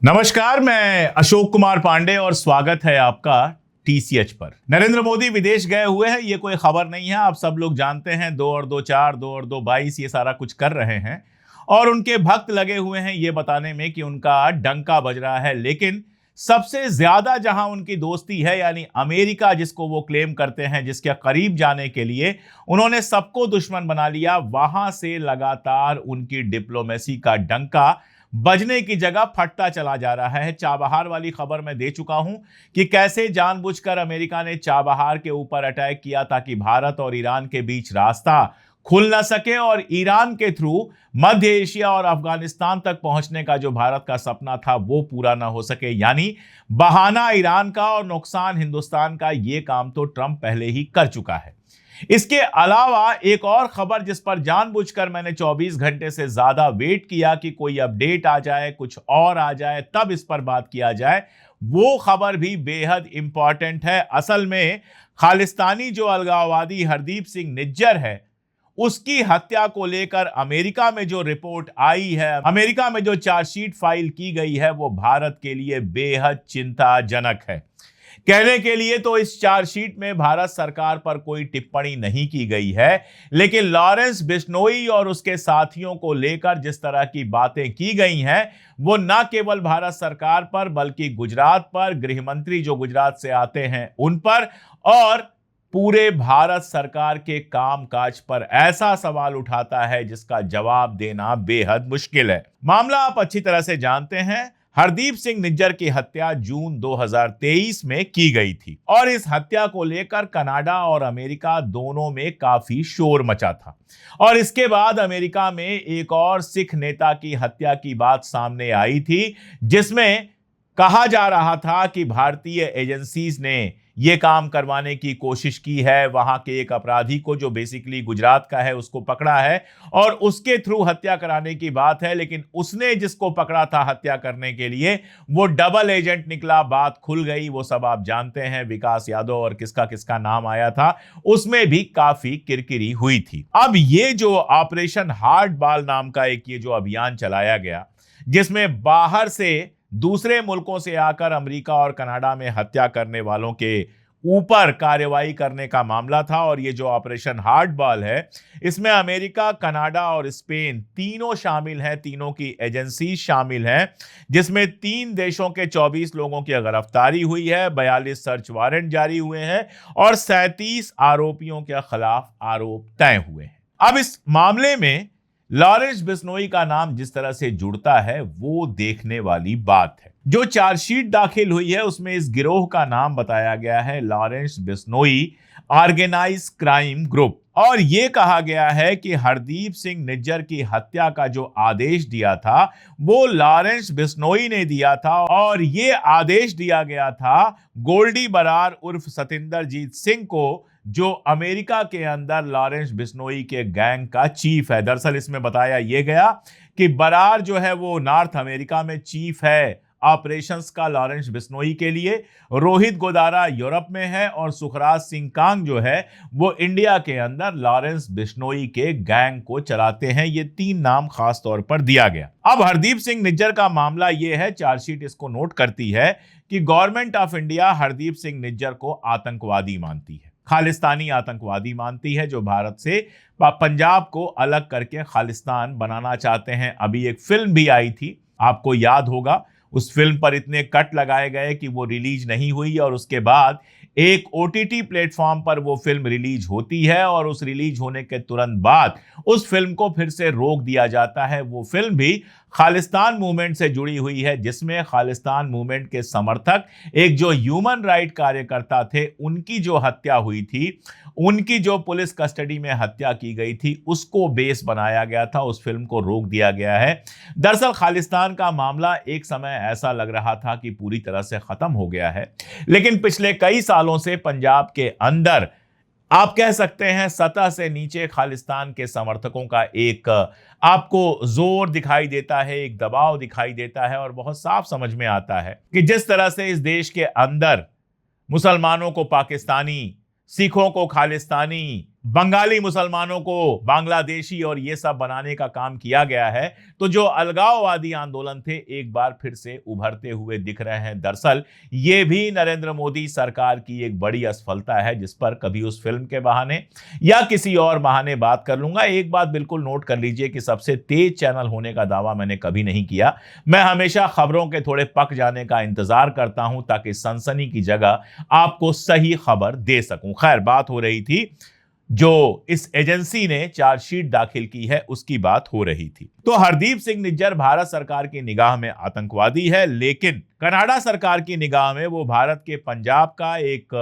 नमस्कार, मैं अशोक कुमार पांडे और स्वागत है आपका टीसीएच पर। नरेंद्र मोदी विदेश गए हुए हैं, ये कोई खबर नहीं है। आप सब लोग जानते हैं 2 और 2 4, 2 और 2 22 ये सारा कुछ कर रहे हैं और उनके भक्त लगे हुए हैं ये बताने में कि उनका डंका बज रहा है। लेकिन सबसे ज्यादा जहां उनकी दोस्ती है, यानी अमेरिका जिसको वो क्लेम करते हैं, जिसके करीब जाने के लिए उन्होंने सबको दुश्मन बना लिया, वहां से लगातार उनकी डिप्लोमेसी का डंका बजने की जगह फटता चला जा रहा है। चाबहार वाली खबर मैं दे चुका हूं कि कैसे जानबूझकर अमेरिका ने चाबहार के ऊपर अटैक किया ताकि भारत और ईरान के बीच रास्ता खुल ना सके और ईरान के थ्रू मध्य एशिया और अफगानिस्तान तक पहुंचने का जो भारत का सपना था वो पूरा ना हो सके। यानी बहाना ईरान का और नुकसान हिंदुस्तान का, ये काम तो ट्रंप पहले ही कर चुका है। इसके अलावा एक और खबर जिस पर जानबूझकर मैंने 24 घंटे से ज्यादा वेट किया कि कोई अपडेट आ जाए, कुछ और आ जाए, तब इस पर बात किया जाए, वो खबर भी बेहद इंपॉर्टेंट है। असल में खालिस्तानी जो अलगाववादी हरदीप सिंह निज्जर है, उसकी हत्या को लेकर अमेरिका में जो रिपोर्ट आई है, अमेरिका में जो चार्जशीट फाइल की गई है, वो भारत के लिए बेहद चिंताजनक है। कहने के लिए तो इस चार्जशीट में भारत सरकार पर कोई टिप्पणी नहीं की गई है, लेकिन लॉरेंस बिश्नोई और उसके साथियों को लेकर जिस तरह की बातें की गई हैं, वो न केवल भारत सरकार पर बल्कि गुजरात पर, गृह मंत्री जो गुजरात से आते हैं उन पर, और पूरे भारत सरकार के कामकाज पर ऐसा सवाल उठाता है जिसका जवाब देना बेहद मुश्किल है। मामला आप अच्छी तरह से जानते हैं। हरदीप सिंह निज्जर की हत्या जून 2023 में की गई थी और इस हत्या को लेकर कनाडा और अमेरिका दोनों में काफी शोर मचा था। और इसके बाद अमेरिका में एक और सिख नेता की हत्या की बात सामने आई थी, जिसमें कहा जा रहा था कि भारतीय एजेंसीज ने यह काम करवाने की कोशिश की है, वहां के एक अपराधी को जो बेसिकली गुजरात का है उसको पकड़ा है और उसके थ्रू हत्या कराने की बात है। लेकिन उसने जिसको पकड़ा था हत्या करने के लिए, वो डबल एजेंट निकला, बात खुल गई। वो सब आप जानते हैं, विकास यादव और किसका किसका नाम आया था, उसमें भी काफी किरकिरी हुई थी। अब ये जो ऑपरेशन हार्ड बॉल नाम का एक ये जो अभियान चलाया गया, जिसमें बाहर से दूसरे मुल्कों से आकर अमेरिका और कनाडा में हत्या करने वालों के ऊपर कार्रवाई करने का मामला था, और ये जो ऑपरेशन हार्ड बॉल है, इसमें अमेरिका, कनाडा और स्पेन तीनों शामिल हैं, तीनों की एजेंसी शामिल हैं, जिसमें 3 देशों के 24 लोगों की गिरफ्तारी हुई है, 42 सर्च वारंट जारी हुए हैं और 37 आरोपियों के खिलाफ आरोप तय हुए हैं। अब इस मामले में लॉरेंस बिश्नोई का नाम जिस तरह से जुड़ता है वो देखने वाली बात है। जो चार्जशीट दाखिल हुई है उसमें इस गिरोह का नाम बताया गया है Lawrence Bishnoi organise crime group, और यह कहा गया है कि हरदीप सिंह निज्जर की हत्या का जो आदेश दिया था वो लॉरेंस बिश्नोई ने दिया था, और यह आदेश दिया गया था गोल्डी बरार उर्फ सतिंदरजीत सिंह को, जो अमेरिका के अंदर लॉरेंस बिश्नोई के गैंग का चीफ है। दरअसल इसमें बताया यह गया कि बरार जो है वो नॉर्थ अमेरिका में चीफ है ऑपरेशंस का लॉरेंस बिश्नोई के लिए, रोहित गोदारा यूरोप में है और सुखराज सिंह कांग जो है वो इंडिया के अंदर लॉरेंस बिश्नोई के गैंग को चलाते हैं। ये 3 नाम खास तौर पर दिया गया। अब हरदीप सिंह निज्जर का मामला यह है, चार्जशीट इसको नोट करती है कि government of India Hardeep Singh Nijjar को आतंकवादी मानती है, खालिस्तानी आतंकवादी मानती है, जो भारत से पंजाब को अलग करके खालिस्तान बनाना चाहते हैं। अभी एक फिल्म भी आई थी, आपको याद होगा, उस फिल्म पर इतने कट लगाए गए कि वो रिलीज नहीं हुई और उसके बाद एक ओटीटी प्लेटफॉर्म पर वो फिल्म रिलीज होती है और उस रिलीज होने के तुरंत बाद उस फिल्म को फिर से रोक दिया जाता है। वो फिल्म भी खालिस्तान मूवमेंट से जुड़ी हुई है, जिसमें खालिस्तान मूवमेंट के समर्थक एक जो ह्यूमन राइट कार्यकर्ता थे, उनकी जो हत्या हुई थी, उनकी जो पुलिस कस्टडी में हत्या की गई थी, उसको बेस बनाया गया था, उस फिल्म को रोक दिया गया है। दरअसल खालिस्तान का मामला एक समय ऐसा लग रहा था कि पूरी तरह से खत्म हो गया है, लेकिन पिछले कई सालों से पंजाब के अंदर आप कह सकते हैं सतह से नीचे खालिस्तान के समर्थकों का एक आपको जोर दिखाई देता है, एक दबाव दिखाई देता है, और बहुत साफ समझ में आता है कि जिस तरह से इस देश के अंदर मुसलमानों को पाकिस्तानी, सिखों को खालिस्तानी, बंगाली मुसलमानों को बांग्लादेशी और ये सब बनाने का काम किया गया है, तो जो अलगाववादी आंदोलन थे एक बार फिर से उभरते हुए दिख रहे हैं। दरअसल ये भी नरेंद्र मोदी सरकार की एक बड़ी असफलता है, जिस पर कभी उस फिल्म के बहाने या किसी और बहाने बात कर लूंगा। एक बात बिल्कुल नोट कर लीजिए कि सबसे तेज चैनल होने का दावा मैंने कभी नहीं किया। मैं हमेशा खबरों के थोड़े पक जाने का इंतजार करता हूं ताकि सनसनी की जगह आपको सही खबर दे सकूं। खैर, बात हो रही थी जो इस एजेंसी ने चार्जशीट दाखिल की है उसकी बात हो रही थी। तो हरदीप सिंह निज्जर भारत सरकार की निगाह में आतंकवादी है, लेकिन कनाडा सरकार की निगाह में वो भारत के पंजाब का एक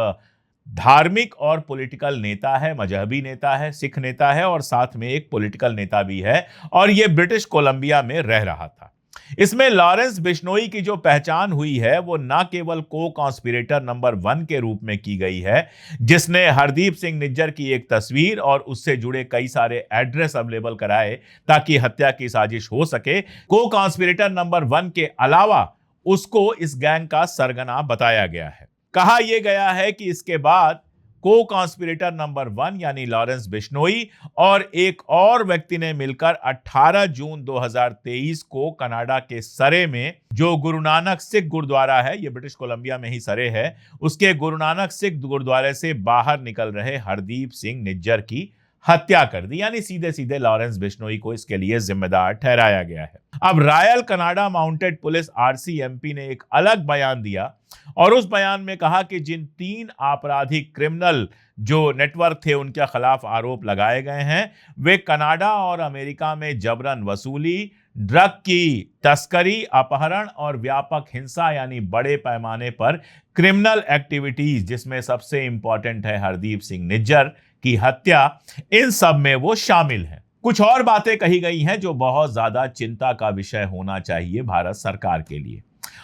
धार्मिक और पॉलिटिकल नेता है, मजहबी नेता है, सिख नेता है और साथ में एक पॉलिटिकल नेता भी है, और ये ब्रिटिश कोलंबिया में रह रहा था। इसमें लॉरेंस बिश्नोई की जो पहचान हुई है वो ना केवल को कॉन्स्पिरेटर नंबर 1 के रूप में की गई है, जिसने हरदीप सिंह निज्जर की एक तस्वीर और उससे जुड़े कई सारे एड्रेस अवेलेबल कराए ताकि हत्या की साजिश हो सके। को कॉन्स्पिरेटर नंबर 1 के अलावा उसको इस गैंग का सरगना बताया गया है। कहा यह गया है कि इसके बाद को कॉन्स्पिरेटर नंबर 1 यानी लॉरेंस बिश्नोई और एक और व्यक्ति ने मिलकर 18 जून 2023 को कनाडा के सरे में, जो गुरु नानक सिख गुरुद्वारा है, ये ब्रिटिश कोलंबिया में ही सरे है, उसके गुरु नानक सिख गुरुद्वारे से बाहर निकल रहे हरदीप सिंह निज्जर की हत्या कर दी। यानी सीधे सीधे लॉरेंस बिश्नोई को इसके लिए जिम्मेदार ठहराया गया है। अब royal Canada mounted police RCMP ने एक अलग बयान दिया और उस बयान में कहा कि जिन 3 आपराधिक क्रिमिनल जो नेटवर्क थे उनके खिलाफ आरोप लगाए गए हैं, वे कनाडा और अमेरिका में जबरन वसूली, ड्रग की तस्करी, अपहरण और व्यापक हिंसा यानी बड़े पैमाने पर क्रिमिनल एक्टिविटीज, जिसमें सबसे इंपॉर्टेंट है हरदीप सिंह निज्जर की हत्या, इन सब में वो शामिल है। कुछ और बातें कही गई हैं जो बहुत ज्यादा चिंता का विषय होना चाहिए भारत सरकार के लिए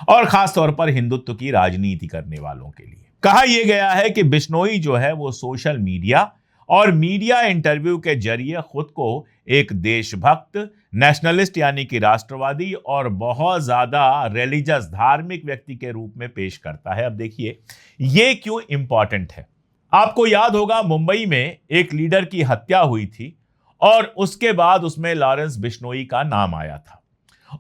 और खास तौर पर हिंदुत्व की राजनीति करने वालों के लिए। कहा यह गया है कि बिश्नोई जो है वो सोशल मीडिया और मीडिया इंटरव्यू के जरिए खुद को एक देशभक्त, नेशनलिस्ट यानी कि राष्ट्रवादी और बहुत ज्यादा रिलीजियस, धार्मिक व्यक्ति के रूप में पेश करता है। अब देखिए ये क्यों इंपॉर्टेंट है। आपको याद होगा मुंबई में एक लीडर की हत्या हुई थी और उसके बाद उसमें लॉरेंस बिश्नोई का नाम आया था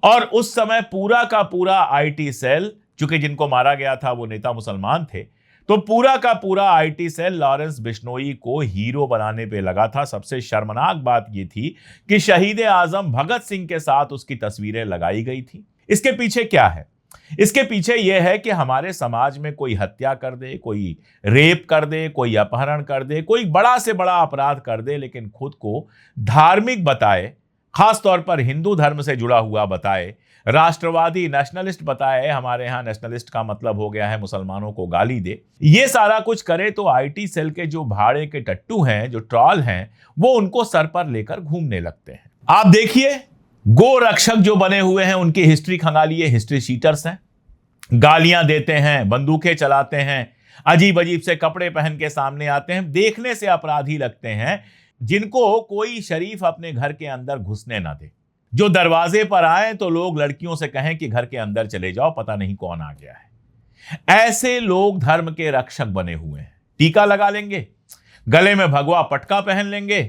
और उस समय पूरा का पूरा IT सेल, चूंकि जिनको मारा गया था वो नेता मुसलमान थे, तो पूरा का पूरा IT सेल लॉरेंस बिश्नोई को हीरो बनाने पे लगा था। सबसे शर्मनाक बात ये थी कि शहीद आजम भगत सिंह के साथ उसकी तस्वीरें लगाई गई थी। इसके पीछे क्या है? इसके पीछे यह है कि हमारे समाज में कोई हत्या कर दे, कोई रेप कर दे, कोई अपहरण कर दे, कोई बड़ा से बड़ा अपराध कर दे, लेकिन खुद को धार्मिक बताए, खास तौर पर हिंदू धर्म से जुड़ा हुआ बताए, राष्ट्रवादी नेशनलिस्ट बताए। हमारे यहां नेशनलिस्ट का मतलब हो गया है मुसलमानों को गाली दे। ये सारा कुछ करे तो IT सेल के जो भाड़े के टट्टू हैं, जो ट्रॉल हैं, वो उनको सर पर लेकर घूमने लगते हैं। आप देखिए गो रक्षक जो बने हुए हैं उनकी हिस्ट्री खंगालिए, हिस्ट्री शीटर्स हैं, गालियां देते हैं, बंदूकें चलाते हैं, अजीब अजीब से कपड़े पहन के सामने आते हैं, देखने से अपराधी लगते हैं, जिनको कोई शरीफ अपने घर के अंदर घुसने ना दे। जो दरवाजे पर आए तो लोग लड़कियों से कहें कि घर के अंदर चले जाओ, पता नहीं कौन आ गया है। ऐसे लोग धर्म के रक्षक बने हुए हैं। टीका लगा लेंगे, गले में भगवा पटका पहन लेंगे,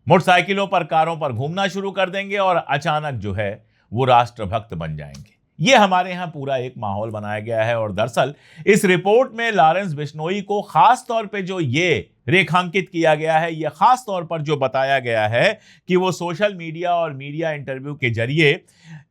मोटरसाइकिलों पर, कारों पर घूमना शुरू कर देंगे और अचानक जो है वो राष्ट्रभक्त बन जाएंगे। ये हमारे यहां पूरा एक माहौल बनाया गया है। और दरअसल इस रिपोर्ट में लॉरेंस बिश्नोई को खास तौर पे जो ये रेखांकित किया गया है, यह खास तौर पर जो बताया गया है कि वो सोशल मीडिया और मीडिया इंटरव्यू के जरिए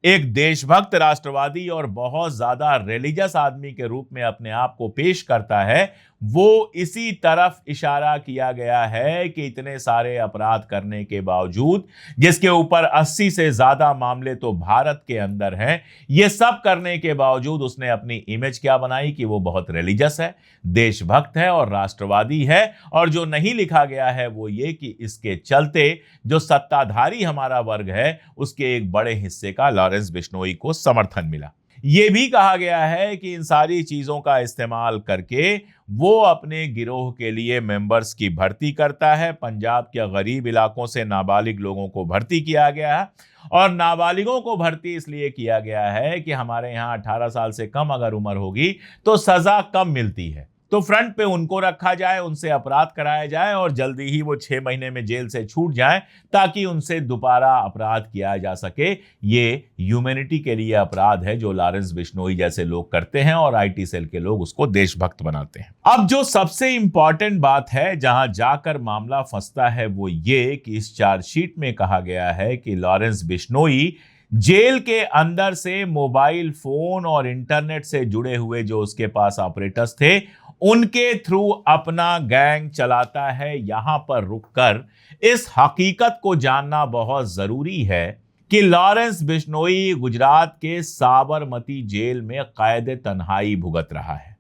एक देशभक्त, राष्ट्रवादी और बहुत ज्यादा रिलीजियस आदमी के रूप में अपने आप को पेश करता है, वो इसी तरफ इशारा किया गया है कि इतने सारे अपराध करने के बावजूद, जिसके ऊपर 80 से ज्यादा मामले तो भारत के अंदर हैं, ये सब करने के बावजूद उसने अपनी इमेज क्या बनाई कि वो बहुत रिलीजियस है, देशभक्त है और राष्ट्रवादी है। और जो नहीं लिखा गया है वो ये कि इसके चलते जो सत्ताधारी हमारा वर्ग है उसके एक बड़े हिस्से का लॉरेंस बिश्नोई को समर्थन मिला। यह भी कहा गया है कि इन सारी चीजों का इस्तेमाल करके वो अपने गिरोह के लिए मेंबर्स की भर्ती करता है। पंजाब के गरीब इलाकों से नाबालिग लोगों को भर्ती किया गया है और नाबालिगों को भर्ती इसलिए किया गया है कि हमारे यहाँ 18 साल से कम अगर उम्र होगी तो सजा कम मिलती है। तो फ्रंट पे उनको रखा जाए, उनसे अपराध कराया जाए और जल्दी ही वो 6 महीने में जेल से छूट जाएं ताकि उनसे दोबारा अपराध किया जा सके। ये ह्यूमैनिटी के लिए अपराध है जो लॉरेंस बिश्नोई जैसे लोग करते हैं और आईटी सेल के लोग उसको देशभक्त बनाते हैं। अब जो सबसे इंपॉर्टेंट बात है जहां जाकर मामला फंसता है वो ये कि इस चार्जशीट में कहा गया है कि लॉरेंस बिश्नोई जेल के अंदर से मोबाइल फोन और इंटरनेट से जुड़े हुए जो उसके पास ऑपरेटर्स थे उनके थ्रू अपना गैंग चलाता है। यहां पर रुककर इस हकीकत को जानना बहुत जरूरी है कि लॉरेंस बिश्नोई गुजरात के साबरमती जेल में कैद तन्हाई भुगत रहा है,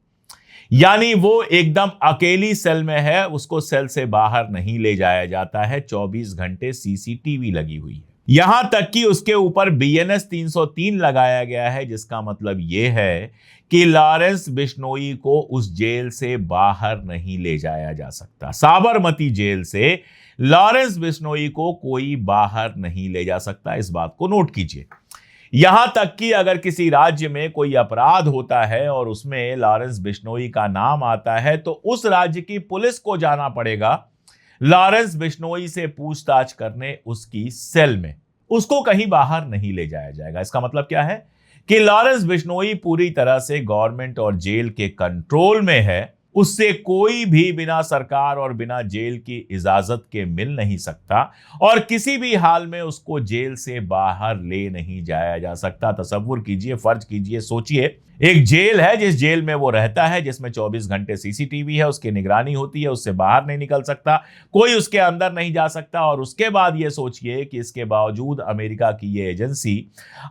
यानी वो एकदम अकेली सेल में है, उसको सेल से बाहर नहीं ले जाया जाता है। 24 घंटे सीसीटीवी लगी हुई है, यहां तक कि उसके ऊपर बीएनएस 303 लगाया गया है, जिसका मतलब यह है कि लॉरेंस बिश्नोई को उस जेल से बाहर नहीं ले जाया जा सकता। साबरमती जेल से लॉरेंस बिश्नोई को कोई बाहर नहीं ले जा सकता, इस बात को नोट कीजिए। यहां तक कि अगर किसी राज्य में कोई अपराध होता है और उसमें लॉरेंस बिश्नोई का नाम आता है तो उस राज्य की पुलिस को जाना पड़ेगा लॉरेंस बिश्नोई से पूछताछ करने उसकी सेल में, उसको कहीं बाहर नहीं ले जाया जाएगा। इसका मतलब क्या है कि लॉरेंस बिश्नोई पूरी तरह से गवर्नमेंट और जेल के कंट्रोल में है, उससे कोई भी बिना सरकार और बिना जेल की इजाजत के मिल नहीं सकता और किसी भी हाल में उसको जेल से बाहर ले नहीं जाया जा सकता। तसव्वुर कीजिए, फर्ज कीजिए, सोचिए, एक जेल है जिस जेल में वो रहता है, जिसमें 24 घंटे सीसीटीवी है, उसकी निगरानी होती है, उससे बाहर नहीं निकल सकता, कोई उसके अंदर नहीं जा सकता। और उसके बाद ये सोचिए कि इसके बावजूद अमेरिका की ये एजेंसी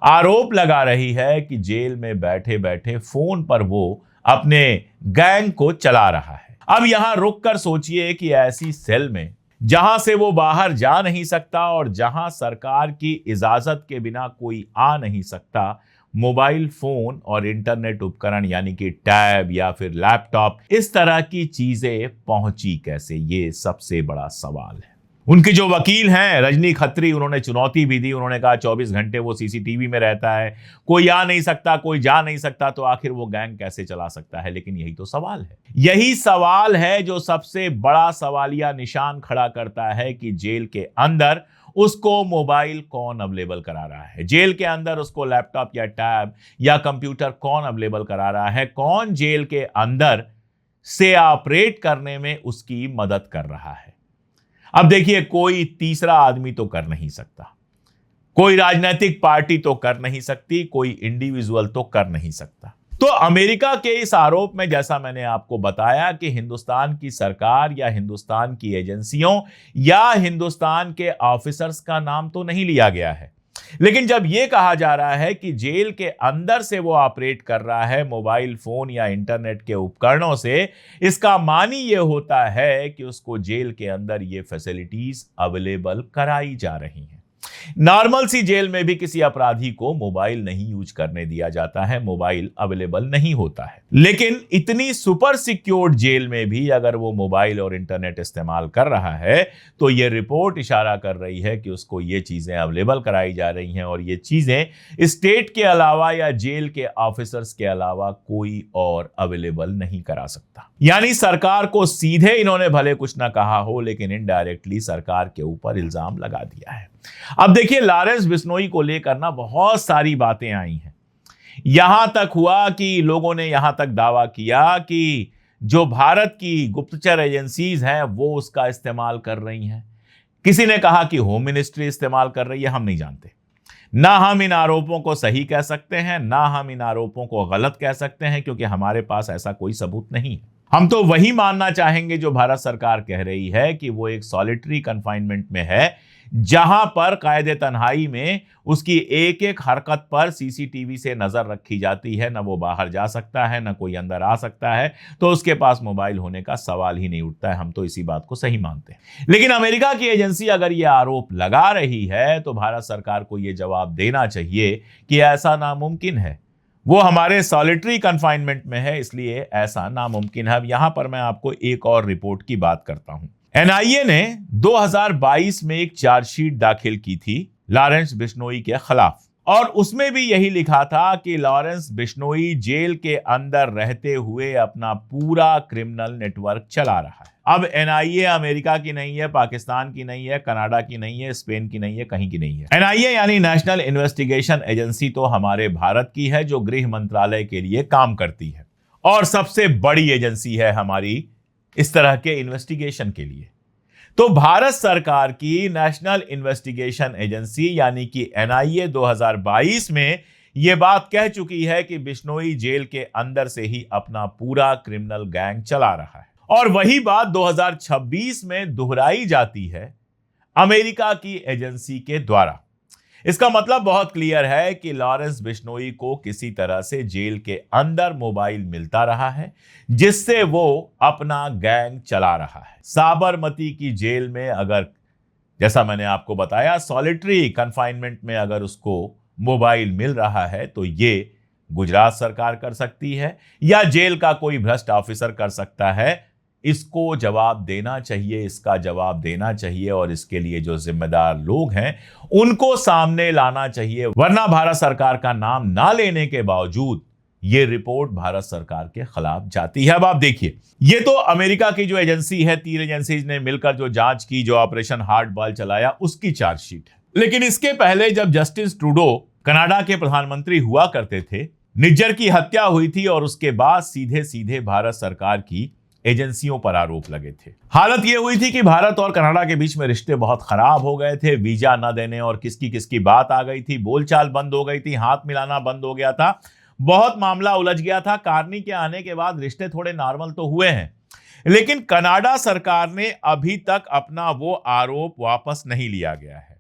आरोप लगा रही है कि जेल में बैठे बैठे फोन पर वो अपने गैंग को चला रहा है। अब यहां रुककर सोचिए कि ऐसी सेल में जहां से वो बाहर जा नहीं सकता और जहां सरकार की इजाजत के बिना कोई आ नहीं सकता, मोबाइल फोन और इंटरनेट उपकरण यानी कि टैब या फिर लैपटॉप, इस तरह की चीजें पहुंची कैसे, ये सबसे बड़ा सवाल है। उनके जो वकील हैं रजनी खत्री, उन्होंने चुनौती भी दी, उन्होंने कहा 24 घंटे वो सीसीटीवी में रहता है, कोई आ नहीं सकता, कोई जा नहीं सकता, तो आखिर वो गैंग कैसे चला सकता है। लेकिन यही तो सवाल है, यही सवाल है जो सबसे बड़ा सवालिया निशान खड़ा करता है कि जेल के अंदर उसको मोबाइल कौन अवेलेबल करा रहा है, जेल के अंदर उसको लैपटॉप या टैब या कंप्यूटर कौन अवेलेबल करा रहा है, कौन जेल के अंदर से ऑपरेट करने में उसकी मदद कर रहा है। अब देखिए, कोई तीसरा आदमी तो कर नहीं सकता, कोई राजनीतिक पार्टी तो कर नहीं सकती, कोई इंडिविजुअल तो कर नहीं सकता। तो अमेरिका के इस आरोप में, जैसा मैंने आपको बताया, कि हिंदुस्तान की सरकार या हिंदुस्तान की एजेंसियों या हिंदुस्तान के ऑफिसर्स का नाम तो नहीं लिया गया है, लेकिन जब यह कहा जा रहा है कि जेल के अंदर से वो ऑपरेट कर रहा है मोबाइल फोन या इंटरनेट के उपकरणों से, इसका मानी यह होता है कि उसको जेल के अंदर ये फैसिलिटीज अवेलेबल कराई जा रही हैं। नॉर्मल सी जेल में भी किसी अपराधी को मोबाइल नहीं यूज करने दिया जाता है, मोबाइल अवेलेबल नहीं होता है, लेकिन इतनी सुपर सिक्योर्ड जेल में भी अगर वो मोबाइल और इंटरनेट इस्तेमाल कर रहा है तो ये रिपोर्ट इशारा कर रही है कि उसको ये चीजें अवेलेबल कराई जा रही हैं और ये चीजें स्टेट के अलावा या जेल के ऑफिसर्स के अलावा कोई और अवेलेबल नहीं करा सकता। यानी सरकार को सीधे इन्होंने भले कुछ ना कहा हो, लेकिन इनडायरेक्टली सरकार के ऊपर इल्जाम लगा दिया है। अब देखिए, लॉरेंस बिश्नोई को लेकर ना बहुत सारी बातें आई हैं। यहां तक हुआ कि लोगों ने यहां तक दावा किया कि जो भारत की गुप्तचर एजेंसीज हैं वो उसका इस्तेमाल कर रही हैं। किसी ने कहा कि होम मिनिस्ट्री इस्तेमाल कर रही है, हम नहीं जानते। ना हम इन आरोपों को सही कह सकते हैं, ना हम इन आरोपों को गलत कह सकते हैं, क्योंकि हमारे पास ऐसा कोई सबूत नहीं है। हम तो वही मानना चाहेंगे जो भारत सरकार कह रही है कि वो एक सॉलिटरी कन्फाइनमेंट में है, जहां पर कायदे तन्हाई में उसकी एक एक हरकत पर सीसीटीवी से नजर रखी जाती है। ना वो बाहर जा सकता है, ना कोई अंदर आ सकता है, तो उसके पास मोबाइल होने का सवाल ही नहीं उठता है। हम तो इसी बात को सही मानते हैं। लेकिन अमेरिका की एजेंसी अगर ये आरोप लगा रही है तो भारत सरकार को यह जवाब देना चाहिए कि ऐसा नामुमकिन है। वो हमारे सॉलिटरी कन्फाइनमेंट में है, इसलिए ऐसा नामुमकिन है। अब यहां पर मैं आपको एक और रिपोर्ट की बात करता हूं। एनआईए ने 2022 में एक चार्जशीट दाखिल की थी लॉरेंस बिश्नोई के खिलाफ, और उसमें भी यही लिखा था कि लॉरेंस बिश्नोई जेल के अंदर रहते हुए अपना पूरा क्रिमिनल नेटवर्क चला रहा है। अब एनआईए अमेरिका की नहीं है, पाकिस्तान की नहीं है, कनाडा की नहीं है, स्पेन की नहीं है, कहीं की नहीं है। एनआईए यानी नेशनल इन्वेस्टिगेशन एजेंसी तो हमारे भारत की है, जो गृह मंत्रालय के लिए काम करती है और सबसे बड़ी एजेंसी है हमारी इस तरह के इन्वेस्टिगेशन के लिए। तो भारत सरकार की नेशनल इन्वेस्टिगेशन एजेंसी यानी कि एनआईए 2022 में यह बात कह चुकी है कि बिश्नोई जेल के अंदर से ही अपना पूरा क्रिमिनल गैंग चला रहा है। और वही बात 2026 में दोहराई जाती है अमेरिका की एजेंसी के द्वारा। इसका मतलब बहुत क्लियर है कि लॉरेंस बिश्नोई को किसी तरह से जेल के अंदर मोबाइल मिलता रहा है, जिससे वो अपना गैंग चला रहा है। साबरमती की जेल में अगर, जैसा मैंने आपको बताया, सॉलिटरी कन्फाइनमेंट में अगर उसको मोबाइल मिल रहा है, तो ये गुजरात सरकार कर सकती है या जेल का कोई भ्रष्ट ऑफिसर कर सकता है। इसको जवाब देना चाहिए, इसका जवाब देना चाहिए और इसके लिए जो जिम्मेदार लोग हैं उनको सामने लाना चाहिए, वरना भारत सरकार का नाम ना लेने के बावजूद ये रिपोर्ट भारत सरकार के खिलाफ जाती है। अब आप देखिए, ये तो अमेरिका की जो एजेंसी है, 3 एजेंसीज ने मिलकर जो जांच की, जो ऑपरेशन हार्ड बॉल चलाया, उसकी चार्जशीट है। लेकिन इसके पहले जब जस्टिन ट्रूडो कनाडा के प्रधानमंत्री हुआ करते थे, निज्जर की हत्या हुई थी और उसके बाद सीधे सीधे भारत सरकार की एजेंसियों पर आरोप लगे थे। हालत यह हुई थी कि भारत और कनाडा के बीच में रिश्ते बहुत खराब हो गए थे, वीजा न देने और किसकी किसकी बात आ गई थी, बोलचाल बंद हो गई थी, हाथ मिलाना बंद हो गया था, बहुत मामला उलझ गया था। कार्नी के आने के बाद रिश्ते थोड़े नॉर्मल तो हुए हैं, लेकिन कनाडा सरकार ने अभी तक अपना वो आरोप वापस नहीं लिया गया है।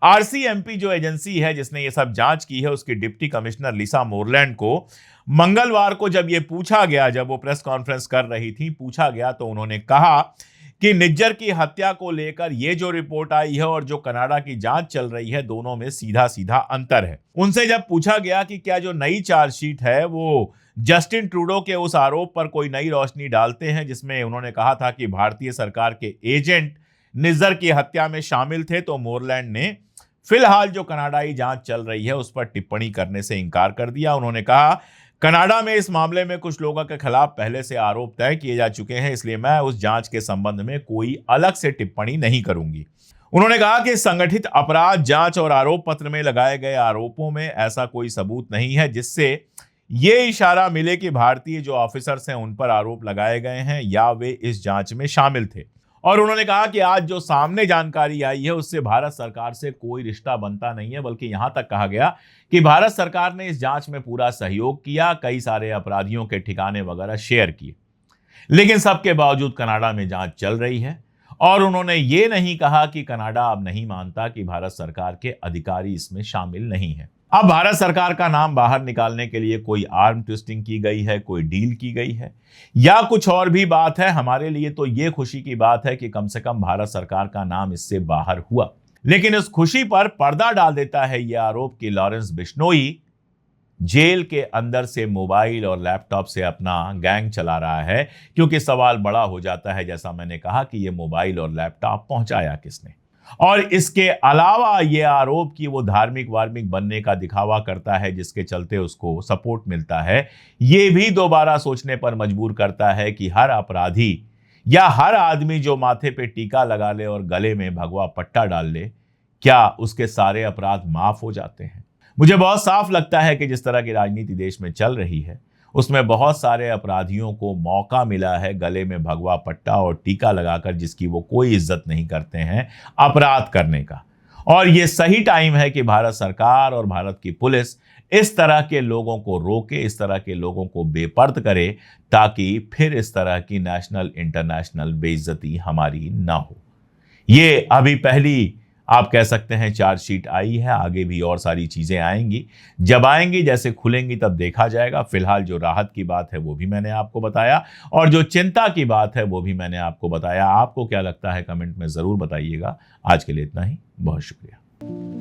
आरसीएमपी जो एजेंसी है जिसने ये सब जांच की है, उसकी डिप्टी कमिश्नर लिसा मोरलैंड को मंगलवार को जब ये पूछा गया, जब वो प्रेस कॉन्फ्रेंस कर रही थी, पूछा गया तो उन्होंने कहा कि निज्जर की हत्या को लेकर ये जो रिपोर्ट आई है और जो कनाडा की जांच चल रही है, दोनों में सीधा सीधा अंतर है। उनसे जब पूछा गया कि क्या जो नई चार्जशीट है वो जस्टिन ट्रूडो के उस आरोप पर कोई नई रोशनी डालते हैं जिसमें उन्होंने कहा था कि भारतीय सरकार के एजेंट निज्जर की हत्या में शामिल थे, तो मोरलैंड ने फिलहाल जो कनाडाई जांच चल रही है उस पर टिप्पणी करने से इनकार कर दिया। उन्होंने कहा, कनाडा में इस मामले में कुछ लोगों के खिलाफ पहले से आरोप तय किए जा चुके हैं, इसलिए मैं उस जांच के संबंध में कोई अलग से टिप्पणी नहीं करूंगी। उन्होंने कहा कि संगठित अपराध जांच और आरोप पत्र में लगाए गए आरोपों में ऐसा कोई सबूत नहीं है जिससे ये इशारा मिले कि भारतीय जो ऑफिसर्स हैं उन पर आरोप लगाए गए हैं या वे इस जांच में शामिल थे। और उन्होंने कहा कि आज जो सामने जानकारी आई है उससे भारत सरकार से कोई रिश्ता बनता नहीं है, बल्कि यहां तक कहा गया कि भारत सरकार ने इस जांच में पूरा सहयोग किया, कई सारे अपराधियों के ठिकाने वगैरह शेयर किए, लेकिन सबके बावजूद कनाडा में जांच चल रही है। और उन्होंने ये नहीं कहा कि कनाडा अब नहीं मानता कि भारत सरकार के अधिकारी इसमें शामिल नहीं है। अब भारत सरकार का नाम बाहर निकालने के लिए कोई आर्म ट्विस्टिंग की गई है, कोई डील की गई है या कुछ और भी बात है, हमारे लिए तो ये खुशी की बात है कि कम से कम भारत सरकार का नाम इससे बाहर हुआ। लेकिन इस खुशी पर पर्दा डाल देता है यह आरोप कि लॉरेंस बिश्नोई जेल के अंदर से मोबाइल और लैपटॉप से अपना गैंग चला रहा है, क्योंकि सवाल बड़ा हो जाता है, जैसा मैंने कहा, कि यह मोबाइल और लैपटॉप पहुंचाया किसने। और इसके अलावा यह आरोप कि वो धार्मिक वार्मिक बनने का दिखावा करता है जिसके चलते उसको सपोर्ट मिलता है, ये भी दोबारा सोचने पर मजबूर करता है कि हर अपराधी या हर आदमी जो माथे पे टीका लगा ले और गले में भगवा पट्टा डाल ले, क्या उसके सारे अपराध माफ हो जाते हैं? मुझे बहुत साफ लगता है कि जिस तरह की राजनीति देश में चल रही है उसमें बहुत सारे अपराधियों को मौका मिला है गले में भगवा पट्टा और टीका लगाकर, जिसकी वो कोई इज्जत नहीं करते हैं, अपराध करने का। और ये सही टाइम है कि भारत सरकार और भारत की पुलिस इस तरह के लोगों को रोके, इस तरह के लोगों को बेपर्द करे, ताकि फिर इस तरह की नेशनल इंटरनेशनल बेइज्जती हमारी ना हो। ये अभी पहली, आप कह सकते हैं, चार्जशीट आई है, आगे भी और सारी चीजें आएंगी। जब आएंगी, जैसे खुलेंगी, तब देखा जाएगा। फिलहाल जो राहत की बात है वो भी मैंने आपको बताया और जो चिंता की बात है वो भी मैंने आपको बताया। आपको क्या लगता है कमेंट में जरूर बताइएगा। आज के लिए इतना ही, बहुत शुक्रिया।